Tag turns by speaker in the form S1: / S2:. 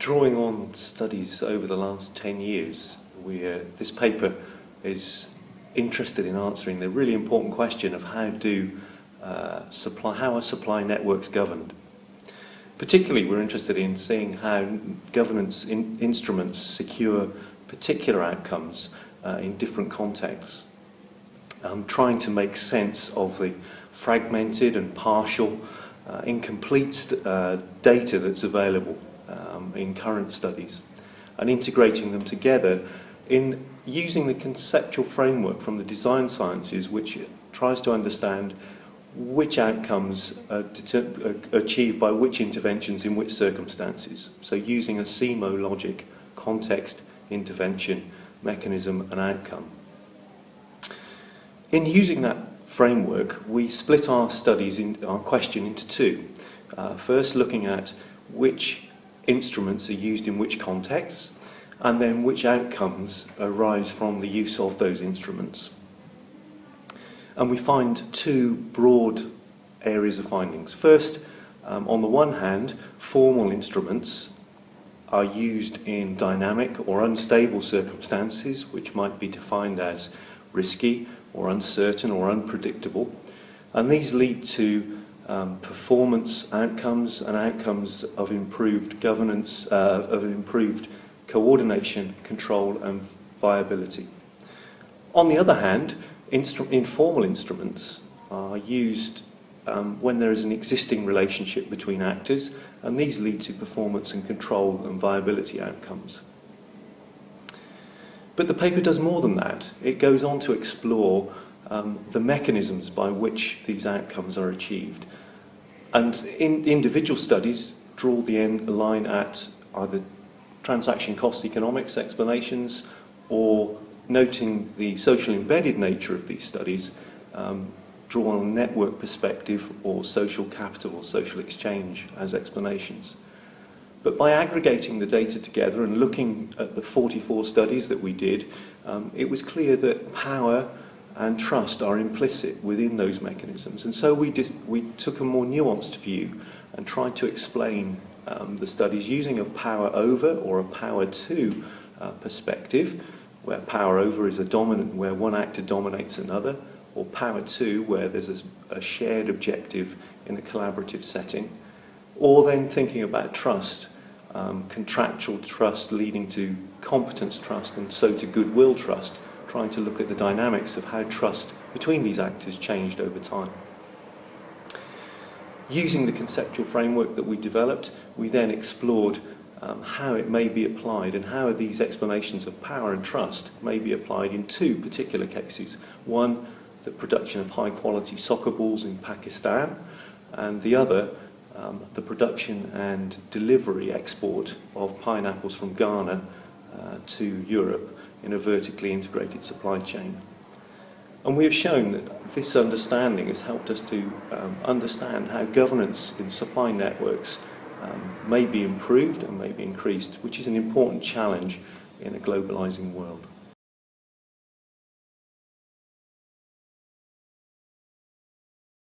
S1: Drawing on studies over the last 10 years, this paper is interested in answering the really important question of how are supply networks governed. Particularly, we're interested in seeing how governance instruments secure particular outcomes in different contexts. Trying to make sense of the fragmented and partial, incomplete data that's available in current studies, and integrating them together in using the conceptual framework from the design sciences, which tries to understand which outcomes are achieved by which interventions in which circumstances. So using a CMO logic, context, intervention, mechanism and outcome. In using that framework, we split our studies, our question into two. First, looking at which instruments are used in which contexts, and then which outcomes arise from the use of those instruments. And we find two broad areas of findings. First, on the one hand, formal instruments are used in dynamic or unstable circumstances, which might be defined as risky or uncertain or unpredictable. And these lead to performance outcomes and outcomes of improved governance, of improved coordination, control and viability. On the other hand, informal instruments are used when there is an existing relationship between actors, and these lead to performance and control and viability outcomes. But the paper does more than that. It goes on to explore the mechanisms by which these outcomes are achieved. And in individual studies, draw the line at either transaction cost economics explanations or noting the social embedded nature of these studies, draw on a network perspective or social capital or social exchange as explanations. But by aggregating the data together and looking at the 44 studies that we did, it was clear that power and trust are implicit within those mechanisms. And so we took a more nuanced view and tried to explain the studies using a power over or a power to perspective, where power over is a dominant, where one actor dominates another, or power to, where there's a shared objective in a collaborative setting, or then thinking about trust, contractual trust leading to competence trust and so to goodwill trust, trying to look at the dynamics of how trust between these actors changed over time. Using the conceptual framework that we developed, we then explored how it may be applied and how these explanations of power and trust may be applied in two particular cases. One, the production of high-quality soccer balls in Pakistan, and the other, the production and delivery export of pineapples from Ghana to Europe in a vertically integrated supply chain. And we have shown that this understanding has helped us to understand how governance in supply networks may be improved and may be increased, which is an important challenge in a globalizing world.